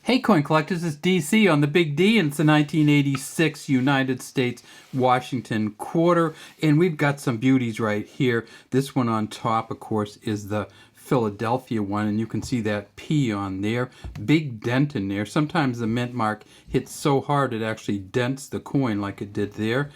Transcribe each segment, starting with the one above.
Hey coin collectors, it's DC on the Big D, and it's the 1986 United States Washington quarter, and we've got some beauties right here. This one on top, of course, is the Philadelphia one, and you can see that P on there. Big dent in there. Sometimes the mint mark hits so hard it actually dents the coin like it did there.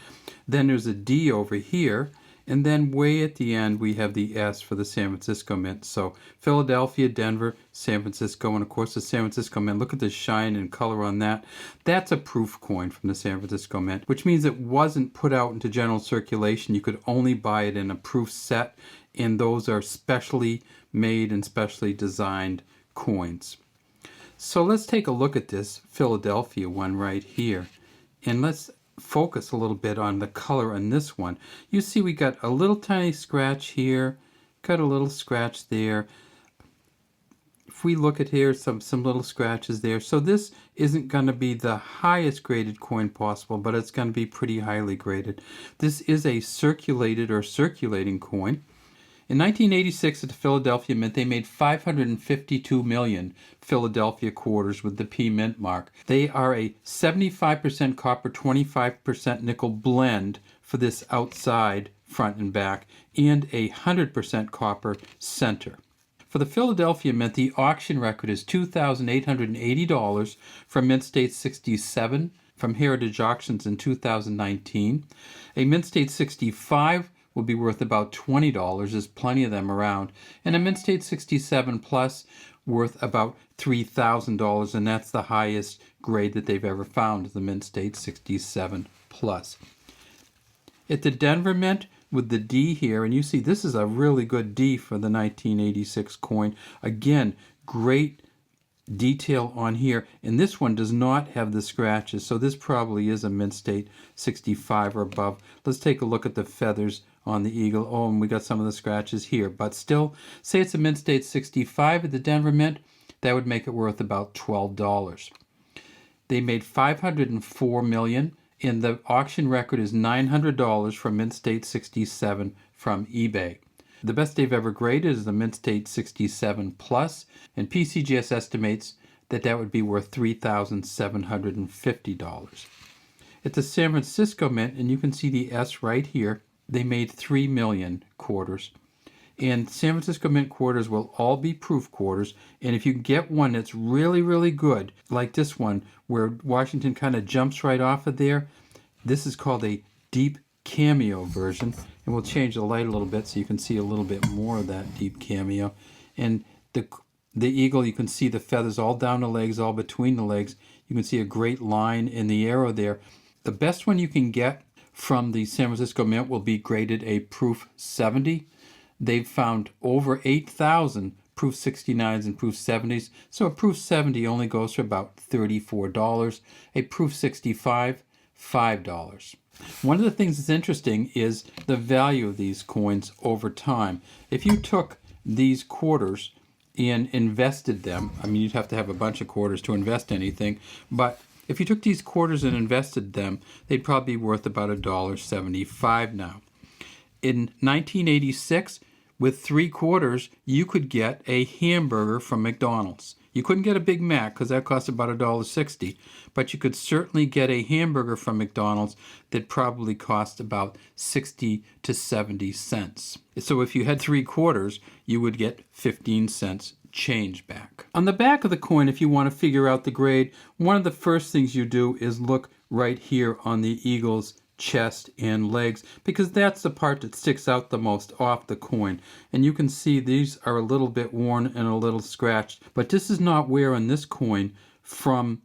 Then there's a D over here. And then way at the end, we have the S for the San Francisco Mint. So Philadelphia, Denver, San Francisco, and of course the San Francisco Mint. Look at the shine and color on that. That's a proof coin from the San Francisco Mint, which means it wasn't put out into general circulation. You could only buy it in a proof set, and those are specially made and specially designed coins. So let's take a look at this Philadelphia one right here. And let's focus a little bit on the color on this one. You see we got a little tiny scratch here, got a little scratch there. If we look at here, some little scratches there. So this isn't going to be the highest graded coin possible, but it's going to be pretty highly graded. This is a circulated or circulating coin. In 1986 at the Philadelphia Mint, they made 552 million Philadelphia quarters with the P Mint mark. They are a 75% copper, 25% nickel blend for this outside front and back, and a 100% copper center. For the Philadelphia Mint, the auction record is $2,880 from Mint State 67 from Heritage Auctions in 2019. A Mint State 65 will be worth about $20. There's plenty of them around. And a Mint State 67 Plus worth about $3,000, and that's the highest grade that they've ever found, the Mint State 67 Plus. At the Denver Mint, with the D here, and you see this is a really good D for the 1986 coin. Again, great detail on here, and this one does not have the scratches, so this probably is a Mint State 65 or above. Let's take a look at the feathers on the eagle. Oh, and we got some of the scratches here, but still, say it's a Mint State 65 at the Denver Mint, that would make it worth about $12. They made 504 million, and the auction record is $900 for Mint State 67 from eBay. The best they've ever graded is the Mint State 67 Plus, and PCGS estimates that that would be worth $3,750. At the San Francisco Mint, and you can see the S right here, they made 3 million quarters. And San Francisco Mint quarters will all be proof quarters, and if you get one that's really, really good, like this one, where Washington kind of jumps right off of there, this is called a deep cameo version, and we'll change the light a little bit so you can see a little bit more of that deep cameo. And the eagle, you can see the feathers all down the legs, all between the legs. You can see a great line in the arrow there. The best one you can get from the San Francisco Mint will be graded a proof 70. They've found over 8,000 proof 69s and proof 70s, so a proof 70 only goes for about $34. A proof 65, $5. One of the things that's interesting is the value of these coins over time. If you took these quarters and invested them, I mean, you'd have to have a bunch of quarters to invest anything, but if you took these quarters and invested them, they'd probably be worth about $1.75 now. In 1986, with 3 quarters, you could get a hamburger from McDonald's. You couldn't get a Big Mac because that cost about $1.60, but you could certainly get a hamburger from McDonald's that probably cost about 60 to 70 cents. So if you had 3 quarters, you would get 15 cents change back. On the back of the coin, if you want to figure out the grade, one of the first things you do is look right here on the eagle's chest and legs, because that's the part that sticks out the most off the coin. And you can see these are a little bit worn and a little scratched, but this is not wear on this coin from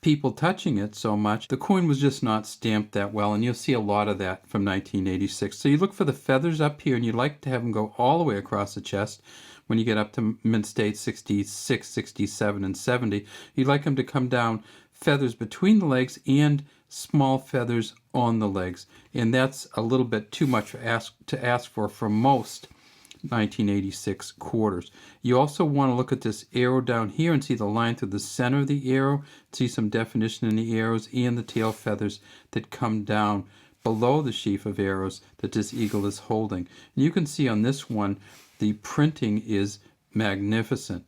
people touching it so much. The coin was just not stamped that well, and you'll see a lot of that from 1986. So you look for the feathers up here, and you'd like to have them go all the way across the chest. When you get up to Mint State 66, 67, and 70, you'd like them to come down feathers between the legs and small feathers on the legs, and that's a little bit too much to ask for most 1986 quarters. You also want to look at this arrow down here and see the line through the center of the arrow, see some definition in the arrows and the tail feathers that come down below the sheaf of arrows that this eagle is holding. And you can see on this one the printing is magnificent.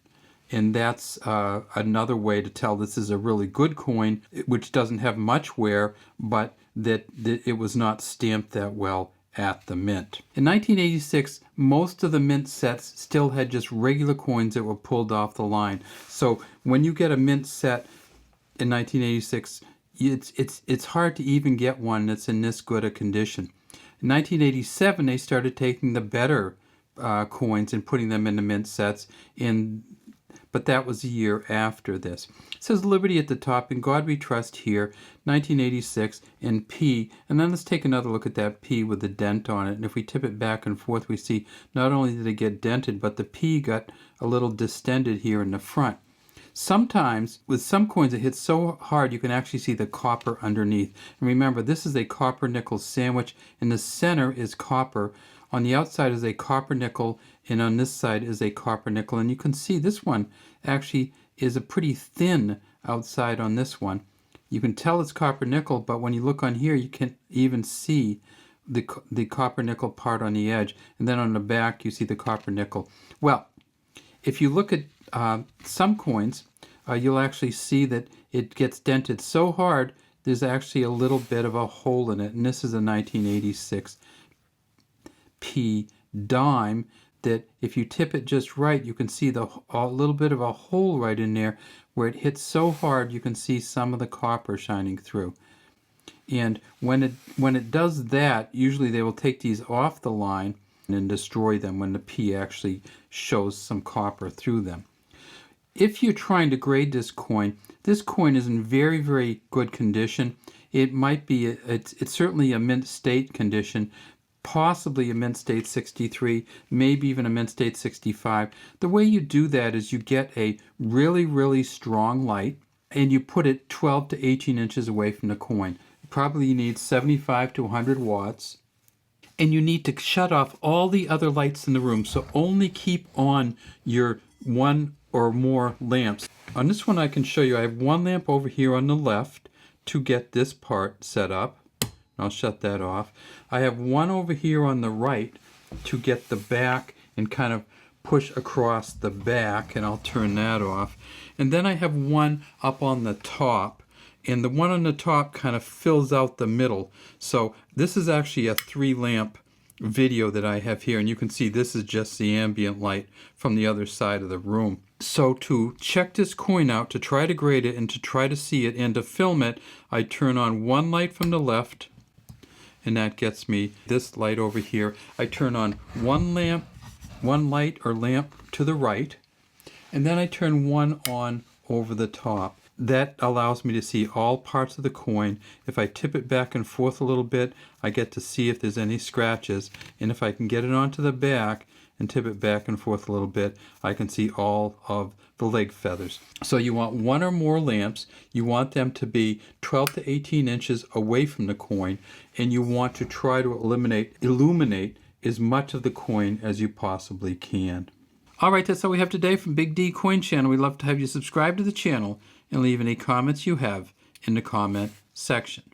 And that's another way to tell this is a really good coin, which doesn't have much wear, but that it was not stamped that well at the mint. In 1986, most of the mint sets still had just regular coins that were pulled off the line. So when you get a mint set in 1986, it's hard to even get one that's in this good a condition. In 1987, they started taking the better coins and putting them into mint sets, but that was a year after this. It says Liberty at the top, In God We Trust here, 1986, and P. And then let's take another look at that P with the dent on it. And if we tip it back and forth, we see not only did it get dented, but the P got a little distended here in the front. Sometimes, with some coins, it hits so hard you can actually see the copper underneath. And remember, this is a copper-nickel sandwich. In the center is copper. On the outside is a copper-nickel, and on this side is a copper-nickel. And you can see this one actually is a pretty thin outside on this one. You can tell it's copper-nickel, but when you look on here, you can't even see the copper-nickel part on the edge. And then on the back, you see the copper-nickel. Well, if you look at some coins, you'll actually see that it gets dented so hard, there's actually a little bit of a hole in it. And this is a 1986 P dime that if you tip it just right, you can see a little bit of a hole right in there where it hits so hard you can see some of the copper shining through. And when it does that, usually they will take these off the line and destroy them when the P actually shows some copper through them. If you're trying to grade this coin is in very, very good condition. It might be, it's certainly a mint state condition, possibly a mint state 63, maybe even a mint state 65. The way you do that is you get a really, really strong light and you put it 12 to 18 inches away from the coin. Probably you need 75 to 100 watts. And you need to shut off all the other lights in the room. So only keep on your one or more lamps. On this one I can show you, I have one lamp over here on the left to get this part set up. I'll shut that off. I have one over here on the right to get the back and kind of push across the back, and I'll turn that off. And then I have one up on the top, and the one on the top kind of fills out the middle. So this is actually a 3-lamp video that I have here, and you can see this is just the ambient light from the other side of the room. So to check this coin out, to try to grade it and to try to see it and to film it, I turn on one light from the left, and that gets me this light over here. I turn on one light or lamp to the right, and then I turn one on over the top. That allows me to see all parts of the coin. If I tip it back and forth a little bit, I get to see if there's any scratches. And if I can get it onto the back and tip it back and forth a little bit, I can see all of the leg feathers. So you want one or more lamps. You want them to be 12 to 18 inches away from the coin, and you want to try to illuminate as much of the coin as you possibly can. All right, that's all we have today from Big D Coin Channel. We'd love to have you subscribe to the channel and leave any comments you have in the comment section.